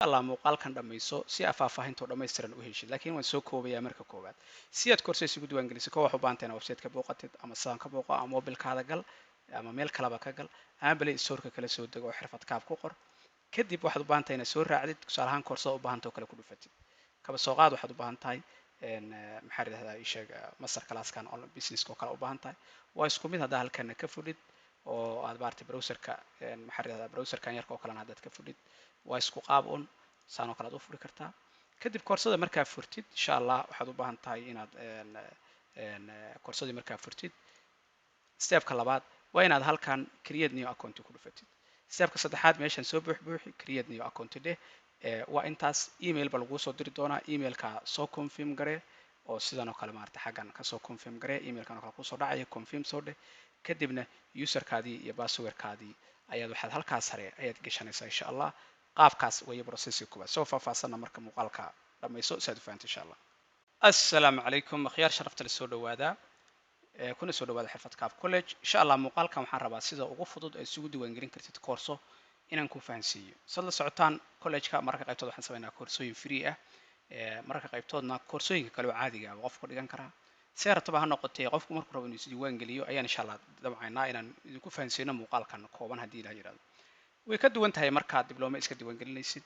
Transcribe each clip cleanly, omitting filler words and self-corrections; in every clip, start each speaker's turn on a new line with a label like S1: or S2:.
S1: Allah muuqaalkan dhamayso si faahfaahinta dhammaystiran u heshid laakiin waan soo koobayaa marka koowaad si aad koorsada isugu diiwaan geliso wax u baahan tahay website-ka booqatid ama sidaan ka booqo ama mobilkaada gal ama meel kaleba ka gal ama Play Store-ka kala soo dego oo xirfad kaab ku qor kadib waxaad u baahan tahay inaad soo raacdid tusaale ahaan koorsada u baahan tahay kala ku dhufatid kaba soo qaad waxaad u baahan tahay maxaa radahdaa isheeg master class-kan online business oo kale u baahan tahay waa isku mid hadda halkan ka fudhid oo aad baartay browserka maxaa radahdaa browserkan yarka oo kale hadda ka fudhid waa isku qaab un saan oo kale aad u furi kartaa kadib koorsada markaa furtid insha Allah waxaad u baahan tahay inaad koorsadii markaa furtid stepka labaad waa inaad halkan create new account ku dhufatid stepka saddexaad meeshan soo buuxi create new account dheh waa intaas email ba lagu soo diri doonaa emailka soo confirm gare oo sidan oo kale maartay xagan ka soo confirm gare emailkan oo kale ku soo dhacaya confirm soo dheh kadibna userkaadii iyo passwordkaadii ayaad waxaad halkaas sare ayaad gashanaysaa insha Allah qaabkaas way processki kuba soo faahfaahsan marka muuqaalka dhamayso saad u fahanto insha Allah assalaamu calaykum akhyaar sharafta la soo dhawaada kuna soo dhawaada xirfad kaab college insha Allah muuqaalkan waxaan rabaa sida ugu fudud ee isugu diiwaan gelin kartid koorso inaan ku fahansiiyo sad la socotaan college-ka marka qaybtood waxaan sameynaa koorsooyin free ah marka qaybtoodna koorsooyinka kale oo caadiga ah qofku dhigan karaa si rataba ha noqotay qofku markuu rabo inuu diiwaan geliyo ayaan insha Allah dabcaynaa inaan idinku fahansiino muuqaalkan kooban hadii la yiraahdo way ka duwan tahay marka dibloma iska diiwaan gelinaysid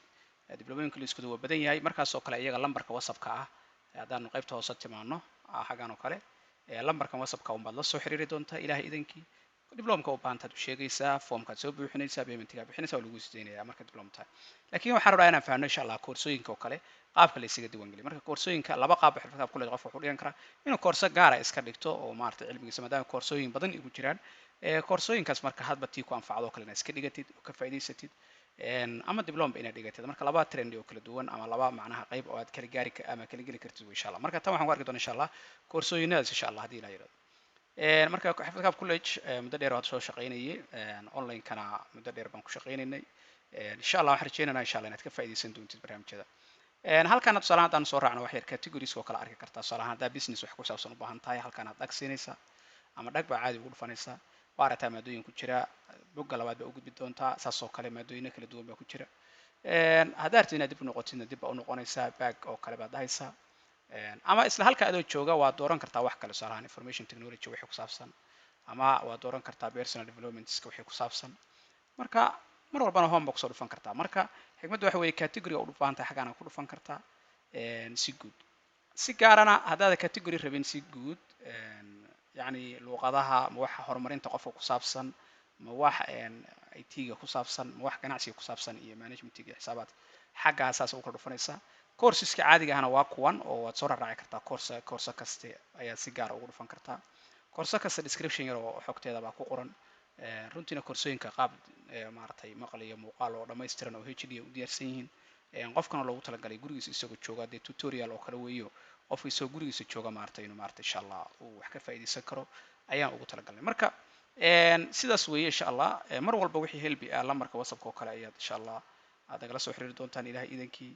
S1: diblomooyinka la isku duwa badan yahay markaas oo kale iyaga lambarka WhatsApp-ka ah hadaan qaybta hoose timaano xagaan oo kale lambarkan WhatsApp-ka baad la soo xiriiri doontaa ilaahay idankii diblomka u baahantaad u sheegaysaa formkaad soo buuxinaysaa paymentga bixinaysaa oo lagu sideenayaa marka diblomta laakiin waxaan rabaa inaan faahno insha Allah koorsooyinka oo kale qaabka la isaga diiwaan geliyo marka koorsooyinka laba qaab xirfad kaab college qof wuxuu dhigan karaa inuu koorso gaar ah iska dhigto oo maartay cilmigiisa maadaama koorsooyin badan igu jiraan koorsooyinkaas marka hadba tii ku anfacdo oo kale inaad iska dhigatid oo ka faa'iidaysatid ama dibloma inaad dhigatid marka laba trend oo kala duwan ama laba macnaha qayb oo aad kala gaari ama kala geli kartid insha Allah marka tan waxaan ku arki doonaa insha Allah koorsooyinadaas insha Allah hadii la yiraahdo marka xirfad kaab college muddo dheer waan soo shaqeynayay online kana muddo dheer baan ku shaqeynaynay insha Allah waxaan rajeynaynaa insha Allah inaad ka faa'iideysan doontid barnaamijyada halkan tusaale ahaan soo raacno wax yar categories oo kala arki kartaa tusaale ahaan hadda business wax ku saabsan u baahan tahay halkan aad dhagsiinaysaa ama dhag baa caadi ugu dhufanaysaa baarata maadooyin ku jira bogga labaad baa u gudbi doontaa saas oo kale maadooyin kala duwan baa ku jira haddaad rabtid inaad dib u noqotidna dib baa u noqonaysaa back oo kale baad dhahaysaa ama isla halka adoo jooga waa dooran kartaa wax kale tusaale ahaan information technology wixii ku saabsan ama waa dooran kartaa personal development wixii ku saabsan marka mar walbana home box oo dhufan kartaa marka xigmaddu waxa weeye category oo u baahan tahay xagana ku dhufan kartaa si guud si gaarana haddaad category rabin si guud يعني luqadaha ma wax horumarinta qofka ku saabsan ma wax IT-ga ku saabsan ma wax ganacsiga ku saabsan iyo management-ga xisaabaad xagaasaas u kala dhufanaysaa courseska caadiga ahna waa kuwan oo waad soo raaci kartaa course kaste ayaa si gaar ah ugu dhufan kartaa course kasta description yar oo xogteeda baa ku qoran runtiina koorsooyinka qaab maartay maqal iyo muuqaal oo dhameystiran oo HD u diyaarsan yihiin qofkana loogu talagalay gurigiisa isagoo jooga de tutorial oo kale weeyo qofka isagoo gurigiisa jooga maartay inuu maartay insha Allah uu wax ka faa'iideysan karo ayaan ugu talagalnay marka sidaas weeye insha Allah mar walba wixii helbi ah lambarka WhatsApp oo kale ayaad insha Allah aad nagala soo xiriiri doontaan ilaahay idankii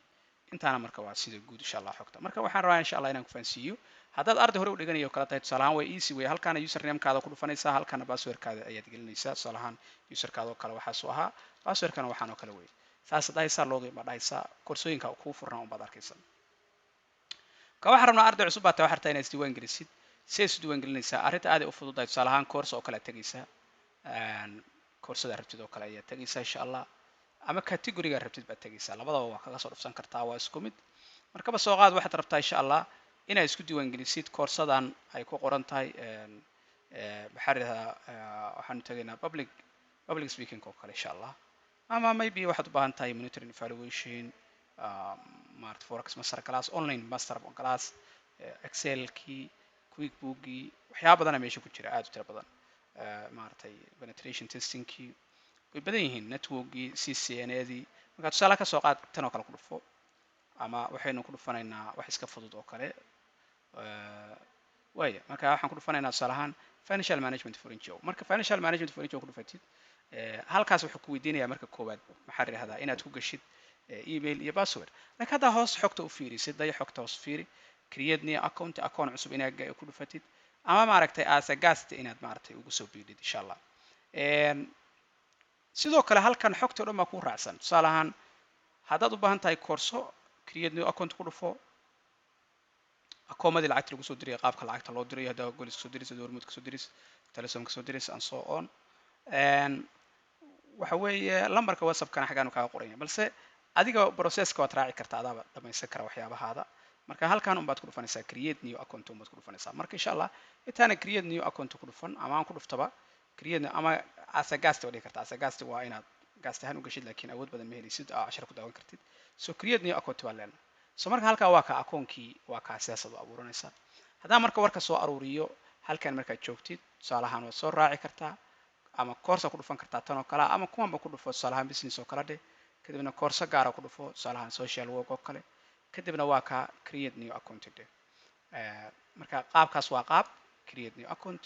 S1: intaana marka waa sida guud insha Allah xogta marka waxaan rabaa insha Allah inaan ku fahansiiyo haddaad arday hore u dhiganayo kala tahay tusaale ahaan way easy way halkaana username-kaada ku dhufanaysaa halkaana password-kaada ayaad gelinaysaa tusaale ahaan user-kaada oo kale waxaa soo ahaa password-kana waxaan oo kale weeye saas dhahaysaa login baa dhahaysaa koorsooyinka kuu furnaa un baad arkaysaa ka waxaan rabnaa arday cusub baa tahay waxaad rabtaa inaad isdiiwaan gelisid si is diiwaan gelinaysaa arrinta aad ay u fududahay tusaale ahaan course oo kale aad tegaysaa koorsada rabtid oo kale ayaad tegaysaa insha Allah ama category-ga rabtid baad tegaysaa labadaba waa kaga soo dhufsan kartaa waa isku mid markaba soo qaad waxaad rabtaa insha Allah inaad isku diiwaan gelisid koorsadan ay ku qoran tahay maxaa radahdaa waxaan tagaynaa public speaking oo kale insha Allah ama maybe waxaad u baahan tahay monitoring evaluation maartay forex master class online master class excel key quickbook waxyaabo badan meesha ku jira aad u tiro badan maartay penetration testing key way badan yihiin network CCNA-dii marka tusaale ka soo qaad tan oo kale ku dhufo ama waxaynu ku dhufanaynaa wax iska fudud oo kale waaya marka waxaan ku dhufanaynaa tusaale ahaan financial management for NGO marka financial management for NGO ku dhufatid halkaas wuxuu ku weydiinayaa marka koowaad maxaa raahdaa inaad ku gashid email iyo password laakiin hadda hoos xogta u fiirisid day xogta hoos fiiri create new account cusub inaad ku dhufatid ama maaragtay aasagaasta inaad maaragtay ugu soo biidid insha Allah sidoo kale halkan xogta dhan ma ku raacsan tusaale ahaan haddaad u baahan tahay koorso create new account ku dhufo akoomadii lacagta lagu soo diray qaabka lacagta loo dirayo haddaa golis kasoo diraysa hormuud kasoo diraysa telesom kasoo diraysa and so on waxa weeye lambarka whatsappkana xaggaan kaaga qoranya balse adiga processka waad raaci kartaa adaaba dhamaysan kara waxyaabahaada marka halkan unbaad ku dhufanaysaa create new account unbaad ku dhufanaysaa marka insha allah intaana create new account ku dhufan ama aan ku dhuftaba create ama asagaasti waa dhihi kartaa asagaasti waa inaad gaasti ahaan u gashid laakiin awood badan ma helaysid oo cashar ku daawan kartid so create new account baa leenahay so marka halkaa waa ka akoonkii waa kaa sidaasad u abuuranaysaa haddaan marka warka soo aruuriyo halkan markaad joogtid tusaale ahaan waad soo raaci kartaa ama koorsa ku dhufan kartaa tan oo kale ama kuwanba ku dhufo tusaale ahaan business oo kale dheh kadibna koorso gaara ku dhufo tusaale ahaan social work oo kale kadibna waa ka create new account dheh marka qaabkaas waa qaab create new account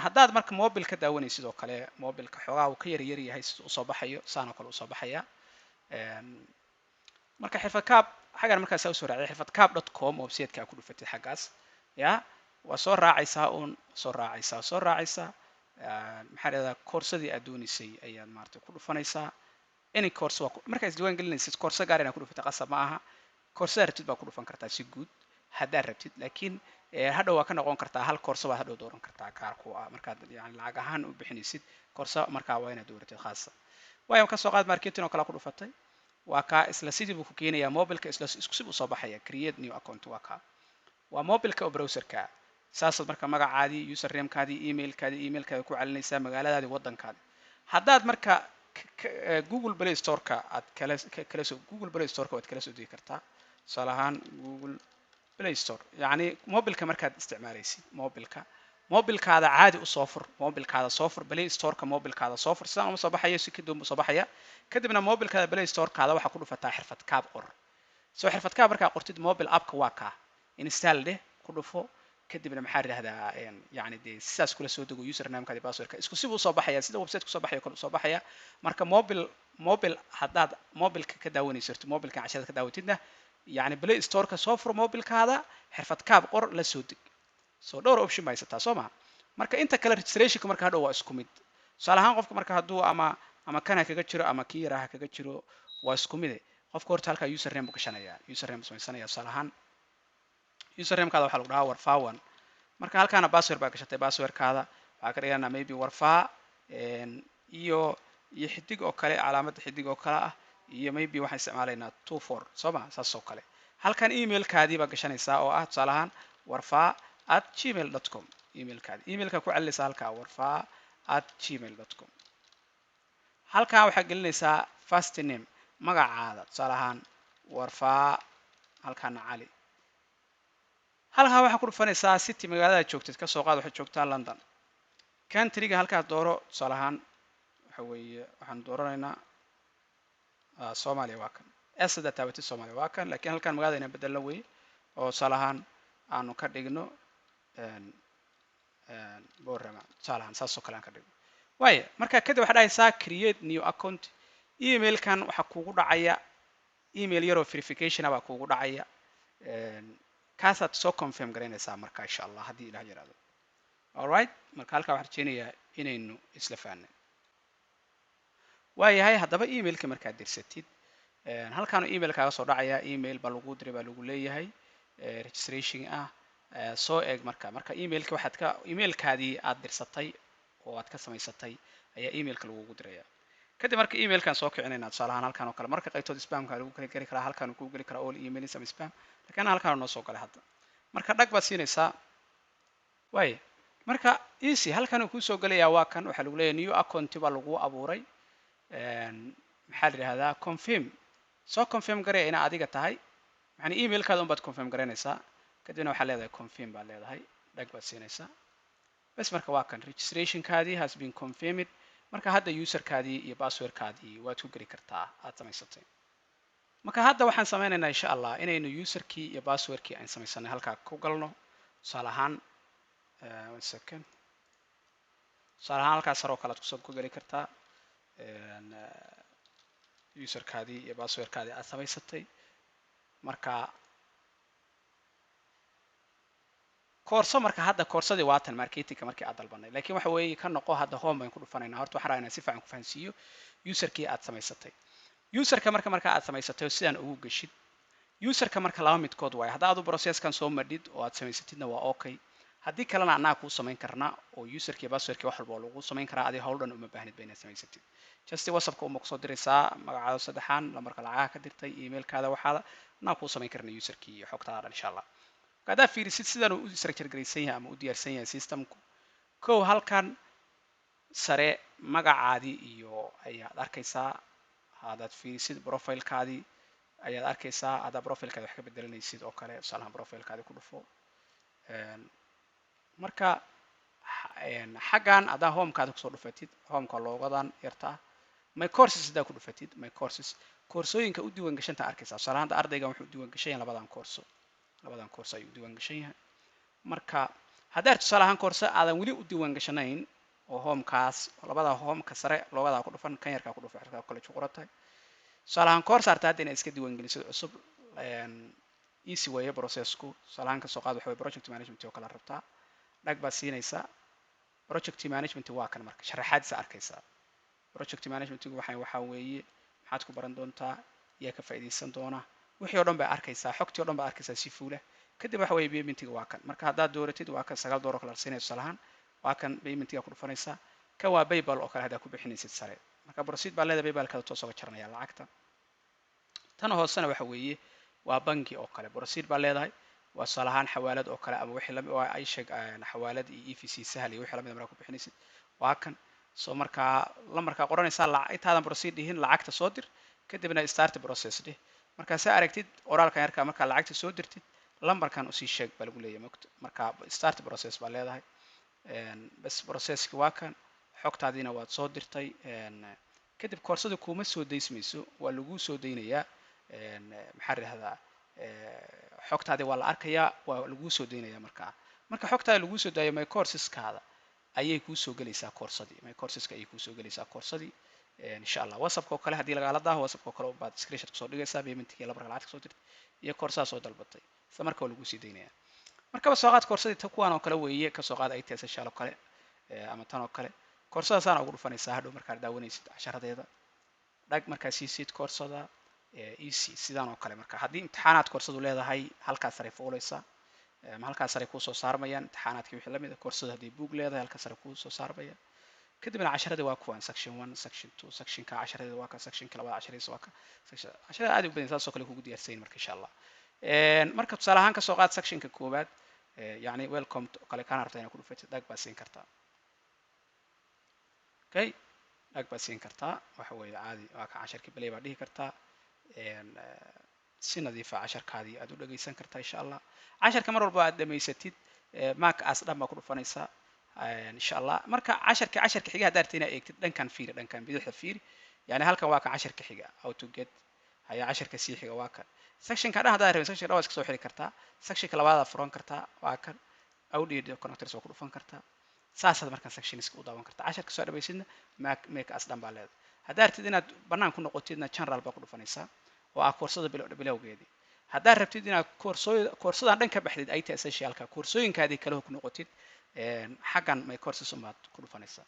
S1: haddaad marka mobile ka daawanaysid oo kale mobileka xoogaa uu ka yar yahay sida usoo baxayo saan oo kale usoo baxaya marka xirfadkaab xaggan markaas usoo raacday xirfadkaab.com website-ka ku dhufatid xaggaas ya waa soo raacaysaa soo raacaysaa maxaa dhahdaa koorsadii aad doonaysay ayaad maartay ku dhufanaysaa any course waa markaa isdiiwaan gelinaysid koorso gaar inaad ku dhufatid qasab ma aha koorsada rabtid baa ku dhufan kartaa si guud haddaad rabtid laakiin hadhow waa ka noqon kartaa hal koorso baad hadhow dooran kartaa gaar ku ah markaad yani lacag ahaan u bixinaysid koorso markaa waa inaad dooratid khaasa waayo ka soo qaad marketing oo kale ku dhufatay waa ka isla sidii buu ku keenayaa mobilka isla isku sib u soo baxaya create new account waa ka waa mobilka oo browserka saasaad marka magacaadii usernamekaadii emailkaada ku calinaysaa magaaladaadii waddankaadii haddaad marka google play storeka aad google play storeka waad kala soo degi kartaa tusaale ahaan google play store yacni mobilka markaad isticmaalaysid mobilkaada caadi usoo fur mobilkaada soo fur play storeka mobilkaada soo fur sidaan uma soo baxayo si kadib soo baxaya kadibna mobilkaada play storekaada waxaa ku dhufataa xirfad kaab qor soo xirfad kaab markaa qortid mobile appka waa kaa install dheh ku dhufo kadibna maxaa yidhahdaa yani dee sidaas kula soo dego usernamekaadi passwordka isku sib u soo baxaya sida website kusoo baxayo kale usoo baxaya marka mobile haddaad mobilka ka daawanayso mobilkan casharada ka daawatidna yani play storeka soo fur mobilkaada xirfad kaab qor la soo deg soo dhowr option ba haysataa soo maha marka inta kale registrationka marka hadhow waa isku mid tusaale ahaan qofka marka hadduu ama kana kaga jiro ama kii yaraha kaga jiro waa isku mide qofka horta halkaa username buu gashanaya username buu samaysanaya tusaale ahaan usernamekaada waxaa lagu dhahaa warfaa1 marka halkaana password baa gashatay passwordkaada waxaa ka dhiganaa maybe warfaa iyo xidig oo kale calaamadda xidig oo kale ah iyo maybe waxaan isticmaalaynaa 24 soo ma saas oo kale halkan emailkaadii baa gashanaysaa oo ah tusaale ahaan warfaa@gmail.com emailka ku celinaysaa halkaa warfaa@gmail.com halkaa waxaa gelinaysaa first name magacaada tusaale ahaan warfaa halkaana cali halkaa waxaa ku dhufanaysaa city magaalada joogtid ka soo qaad waxaad joogtaa London countryga halkaa dooro tusaale ahaan waxa weeye waxaan dooranaynaa Soomaaliya waa kan asada taabati Soomaaliya waa kan laakiin halkan magaalada inaan bedelno weeye oo tusaale ahaan aanu ka dhigno boorama tusaale ahaan saas oo kale aan ka dhigno waayo marka kadib waxaad dhahaysaa create new account emailkan waxaa kuugu dhacaya email yaroo verification baa kuugu dhacaya kaasaad soo confirm garaynaysaa marka insha allah haddii ilaah yiraahdo alright marka halkaa waxaan rajeynayaa inaynu isla fahnay waayahay haddaba emailka markaad dirsatid halkaanu email kaaga soo dhacaya email baa lagu diray baa lagu leeyahay registration ah soo eeg marka emailka emailkaadii aad dirsatay oo aad ka samaysatay ayaa emailka lagugu diraya kadib marka emailkan soo kicinayna tusaale ahaan halkan oo kale marka qaybtood spamka lagu kala geli karaa halkan ku geli karaa all emails ama spam laakiin halkan noo soo galay hadda marka dhag baad siinaysaa way marka easy halkan uu ku soo galayaa waa kan waxa lagu leeyahay new account baa lagu abuuray maxaa la yiraahdaa confirm soo confirm garee ina adiga tahay yani emailkaada un baad confirm garaynaysaa kadibna waxaa leedahay confirm baa leedahay dhag baad siinaysaa bas marka waa kan registrationkaadii has been confirmed marka hadda userkaadii iyo passwordkaadii waad ku geli kartaa aad samaysatay marka hadda waxaan sameynaynaa insha allah inaynu userkii iyo passwordkii aan samaysanay halkaa ku galno tusaale ahaan halkaas sare oo kale aad kusoo ku geli kartaa userkaadii iyo passwordkaadii aad samaysatay marka koorso marka hadda koorsadii waatan marketingka markii aad dalbanay laakiin waxa weeye ka noqo hadda home baan ku dhufanaynaa horta waxaan rabaa inaan si fiican ku fahansiiyo userkii aad samaysatay userka marka aad samaysatay sidaan ugu gashid userka marka laba midkood waaye hadda aad processkan soo madhid oo aad samaysatidna waa okay haddii kalena annaga kuu samayn karna oo userka iyo passwordka wax walba oo lagu samayn karaa adiga howl dhan uma baahnid ba inaad samaysatid just whatsappka uma kusoo diraysaa magacaada saddexaan lambarka lacagaha ka dirtay emailkaada waxaada annaga kuu samayn karna userkii iyo xogtaada dhan insha allah haddaad fiirisid sidaan u structure garaysan yahay ama u diyaarsan yahay systemku kow halkan sare magacaadii iyo ayaad arkaysaa haddaad fiirisid profilekaadii ayaad arkaysaa haddaa profilekaada wax ka bedelanaysid oo kale tusaalahaan profilekaadi ku dhufo marka xaggan haddaa homekaada kusoo dhufatid homeka loogadan yarta ah my courses haddaa ku dhufatid my courses koorsooyinka u diiwaan gashanta arkaysaa tusaalahaan hadda ardaygan wuxuu u diiwaan gashan yahay labadan koorso ayuu u diiwaan gashan yahay marka haddaad tusaale ahaan koorso aadan weli u diiwaan gashanayn oo homekaas labada homeka sare loogadaa ku dhufan kan yarkaa ku dhufa xirkaa college ku qoran tusaale ahaan koorsa arta hadda inaad iska diiwaan gelisid cusub easy weeye processku tusaale ahaan kasoo qaad waxa weye project management oo kala rabtaa dhag baad siinaysaa project management waa kan marka sharaxaadiisa arkaysaa project managementgu waxaa weeye maxaad ku baran doontaa yaa ka faa'iidaysan doona wixii oo dhan baa arkaysaa xogtii oo dhan baa arkaysaa si fuula kadib waxa weeye paymentiga waa kan marka haddaad dooratid waa kan $9 kala siinayso tusaale ahaan waa kan paymentiga ku dhufanaysaa kan waa PayPal oo kale haddaa ku bixinaysid sare marka proceed baa leedahay PayPal-kaada toos uga jaranaya lacagta tan hoosena waxa weeye waa bangi oo kale proceed baa leedahay waa tusaale ahaan xawaalad oo kale ama wixii lamid waa ay sheeg xawaalad iyo EVC sahal iyo wixii lamid markaa ku bixinaysid waa kan soo markaa lambarkaa qoranaysaa intaadan proceed dhihin lacagta soo dir kadibna start process dheh markaa saa aragtid oraalkan yarkaa markaa lacagta soo dirtid lambarkan usii sheeg baa lagu leeyahay marka start process baa leedahay bas processki waa kan xogtaadiina waad soo dirtay kadib koorsada kuma soo daysmayso waa lagu soo daynayaa maxaa rahdaa xogtaadii waa la arkayaa waa lagu soo daynayaa marka xogtaada lagu soo daayo my courseskaada ayay kuu soo gelaysaa koorsadii my courseska ayay kuu soo gelaysaa koorsadii insha allah whatsappka oo kale haddii lagaala daaho whatsappka oo kale baad screenshot kusoo dhigaysaa paymentkii labarka lacagta soo dirtay iyo koorsadaa soo dalbatay isla marka waa lagu sii daynayaa markaba soo qaad koorsadii ta kuwaan oo kale weeye kasoo qaad ITS shaal oo kale ama tan oo kale koorsadaasaan ugu dhufanaysaa hadhow markaad daawanaysid casharadeeda dhag markaa siisid koorsada easy sidaan oo kale marka haddii imtixaanaad koorsadu leedahay halkaas sare fuulaysaa ama halkaas sare kuu soo saarmayaan imtixaanaadkii wixii lamid ah koorsada haddii book leedahay halkaas sare kuu soo saarmayaan kadibna casharadii waa kuwan section 1 section 2 sectionka casharadeeda waa ka sectionka labaad casharadiisa waa ka casharada aad u badan saasoo kale kugu diyaarsayin marka insha allah marka tusaale ahaan kasoo qaad sectionka koowaad yani welcome kale kana rabtaa inaad ku dhufatid dhag baa siin kartaa okay dhag baa siin kartaa waxa weeye caadi waa ka casharkii balay baa dhihi kartaa si nadiifa casharkaadii aad u dhagaysan kartaa insha allah casharka mar walba aad dhamaysatid markaas dhan baa ku dhufanaysaa insha allah marka casharka xiga haddaad rabtid inaad eegtid dhankan fiiri dhankan bidixda fiiri yani halkan waa kan casharka xiga how to get haya casharka sii xiga waa kan sectionka dhan haddaad rabin sectionka dhan waa iska soo xiri kartaa sectionka labaadaad furan kartaa waa kan audio connectors waa ku dhufan kartaa saasaad markaan sectionska u daawan kartaa casharka soo dhamaysidna make as dhan baa leedahay haddaad rabtid inaad bannaan ku noqotidna general baa ku dhufanaysaa oo ah koorsada bilowgeedii haddaad rabtid inaad koorsadan dhan ka baxdid IT essentialka koorsooyinkaadii kale ku noqotid xaggan my courses umaad ku dhufanaysaa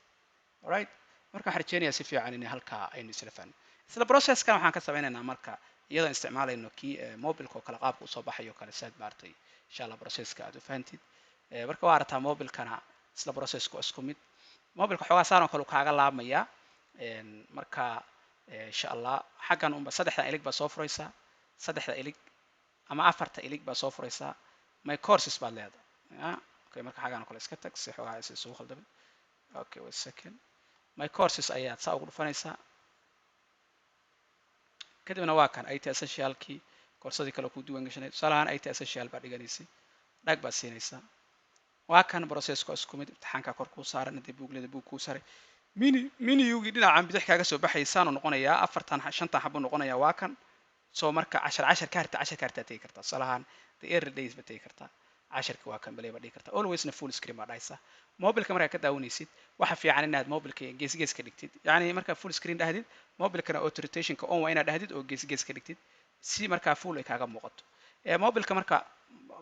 S1: alright marka waxaan rajeynayaa si fiican in halkaa aynu isla fahno isla processkan waxaan ka sameynaynaa marka iyadoo isticmaalayno kii mobilka oo kale qaabka usoo baxayo kale saad maartay insha allah processka aad u fahantid marka waa aragtaa mobilkana isla processku isku mid mobilka xoogaa saan oo kale kaaga laabmaya marka insha allah xaggan unba saddexdan ilig baa soo furaysaa saddexda ilig ama afarta ilig baa soo furaysaa my courses baad leedahay okay marka xaggan oo kale iska tag si xoogaa is isugu khaldamin okay wait a second my courses ayaad saa ugu dhufanaysaa kadibna waa kan IT essentialkii koorsadii kale ku diiwaan gashanay tusaale ahaan IT essential baa dhiganaysay dhag baad siinaysaa waa kan processka isku mid imtixaanka kor kuu saaran hadii buugleda buug kuu saaray miniyugi dhinacan bidix kaaga soo baxaysaanu noqonayaa afartan shantan xabo noqonayaa waa kan soo marka cashar ka harta tegi kartaa tusaale ahaan the early days ba tegi kartaa casharka waa kan balay ba dhigi kartaa alwaysna full screen baa dhahaysaa mobilka markaa ka daawanaysid waxa fiican inaad mobilka gees ka dhigtid yani markaa full screen dhahdid mobilkana auto rotationka on waa inaad dhahdid oo gees ka dhigtid si markaa full ay kaaga muuqato mobilka marka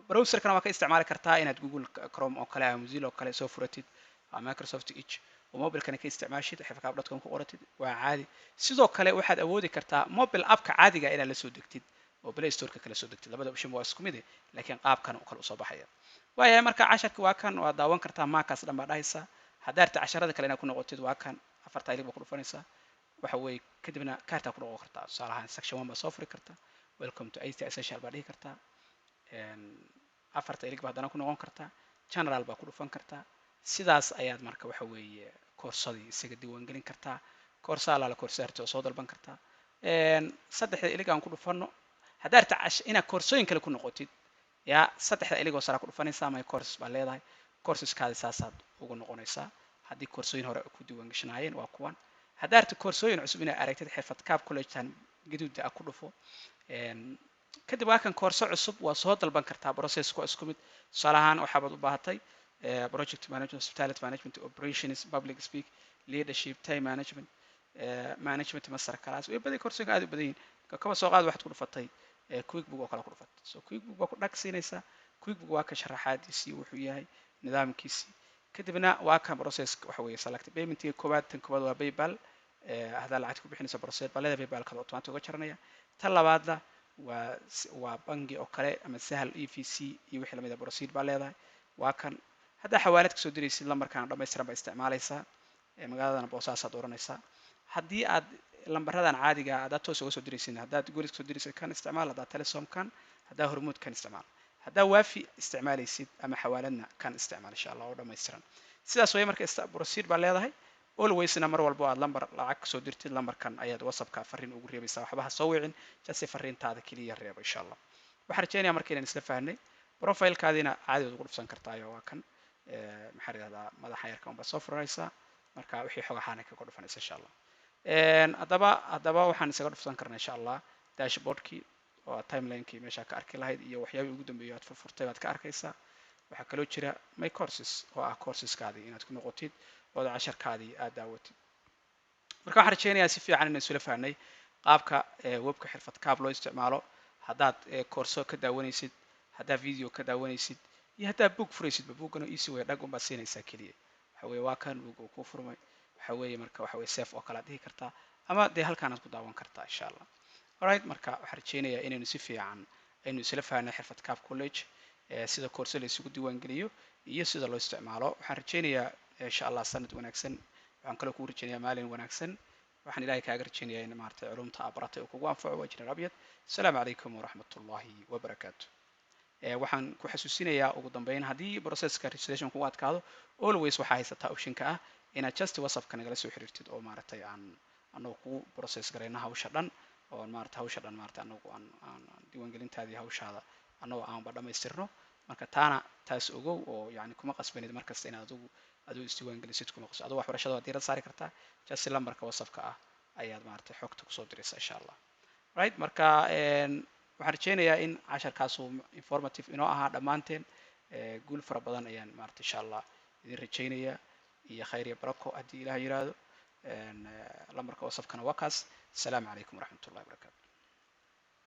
S1: browserkana waa ka isticmaali kartaa inaad Google Chrome oo kale ama Mozilla oo kale soo furatid ama Microsoft Edge oo mobilkana ka isticmaashid xirfadkaab.com ku qoratid waa caadi sidoo kale waxaad awoodi kartaa mobile appka caadiga inaad la soo degtid oo play storeka kala soo degtid labada option waa isku mid laakiin qaabkan uu kala usoo baxaya waayahay marka casharka waa kan waa daawan kartaa maakaas dhan baa dhahaysaa haddaad rabtid casharada kale inaad ku noqotid waa kan afarta ilig baa ku dhufanaysaa waxa weeye kadibna kaartaa ku noqon kartaa tusaale ahaan section 1 baa soo furi kartaa welcome to IT essential baa dhihi kartaa afarta ilig baa haddana ku noqon kartaa general baa ku dhufan kartaa sidaas ayaad marka waxa weeye koorsadii isaga diiwaangelin kartaa koorsa alaala koorsaarti oo soo dalban kartaa saddexda ilig aan ku dhufano haddaad rabtid inaad koorsooyin kale ku noqotid yaa saddexda iligoo sara ku dhufanaysaa my courses baa leedahay courseskaadi saasaad ugu noqonaysaa haddii koorsooyin hore ku diiwaangashanayeen waa kuwan haddaad rabtid koorsooyin cusub inaad aragtid xirfadkaab collegetan gaduuda ah ku dhufo kadib waa kan koorso cusub waa soo dalban kartaa processku waa isku mid tusaale ahaan waxaabaad u baahatay project management hospitality management operations public speak leadership time management management master class way baday koorsooyinka aad u badan yihiin kaba soo qaad waxaad ku dhufatay quickbook oo kale ku dhufatay so quickbook baa ku dhagsiinaysaa quickbook waa ka sharaxaadiisii wuxuu yahay nidaamkiisii kadibna waa kan process waxa weeye select paymentii koowaad tan koowaad waa PayPal haddaa lacagta ku bixinaysa process baa leedahay PayPal kada automatic uga jaranaya tan labaadna waa bangi oo kale ama sahal EVC iyo wixii lamid ah proceed baa leedahay waa kan haddaa xawaalad kasoo diraysid lambarkan dhammaystiran baa isticmaalaysaa magaaladana boosaasaad dooranaysaa haddii aad lambaradan caadiga haddaad toos uga soo diraysid haddaad goolis kasoo diraysid kan isticmaal haddaad telesom kan haddaa hormuud kan isticmaal haddaa waafi isticmaalaysid ama xawaaladna kan isticmaal insha allah oo dhammaystiran sidaas way marka proceed baa leedahay alwaysna mar walbo aad lambar lacag kasoo dirtid lambarkan ayaad whatsappka fariin ugu reebaysaa waxba ha soo wicin jase fariintaada keliya reebo insha allah waxaan rajeynayaa marka inaan isla fahnay profilekaadina caadigood ugu dhufsan kartaayo waa kan maxaa la yidhahdaa madaxa yarka unbaa soo furanaysaa marka wixii xog ahaana kaga dhufanaysa insha allah haddaba waxaan isaga dhufsan karnaa insha allah dashboardkii oo timelinekii meesha ka arki lahayd iyo waxyaabihii ugu dambeeyay aad furfurtay baad ka arkaysaa waxaa kaloo jira my courses oo ah courseskaadii inaad ku noqotid ooda casharkaadii aad daawatid marka waxaan rajeynayaa si fiican inaan isula fahnay qaabka webka xirfad kaab loo isticmaalo haddaad koorso ka daawanaysid haddaad video ka daawanaysid iyo haddaad book furaysidba bookana easy way dhag unbaad siinaysaa keliya waxa weeye waa kan book uu ku furmay waxa weeye marka waxa weeye safe oo kale aad dhihi kartaa ama dee halkaanaad ku daawan kartaa insha allah alright marka waxaan rajeynayaa inaynu si fiican aynu isla fahnay xirfad kaab college sida koorso la isugu diiwaangeliyo iyo sida loo isticmaalo waxaan rajeynayaa insha allah sanad wanaagsan waxaan kaloo kugu rajeynayaa maalin wanaagsan waxaan ilaahay kaaga rajeynayaa in maaragtay culumta aad baratay uu kugu anfaco waa jineer abyad asalaamu calaykum waraxmatullaahi wabarakaatu waxaan ku xasuusinayaa ugu dambeyn haddii processka registration kugu adkaado always waxaa haysataa optionka ah inaad just whatsappka nagala soo xiriirtid oo maaragtay aan anagu kugu process garayna hawsha dhan oo maaragtay hawsha dhan maaragtay anagu aan diiwaangelintaadii hawshaada anagoo aanba dhammaystirno marka taas ogow oo yani kuma qasbanid markasta inaad adigu isdiiwaangelisid kuma qasban adigu waxbarashada waad diirad saari kartaa just lambarka whatsappka ah ayaad maaragtay xogta kusoo diraysa insha allah right marka waxaan rajeynayaa in casharkaasu informative inoo ahaa dhammaanteen guul fara badan ayaan maaragtay insha allah idin rajeynayaa iyo khayr iyo barako haddii ilaah yiraahdo lambarka whatsappkana waa kaas asalaamu calaykum waraxmatullahi wabarakaatu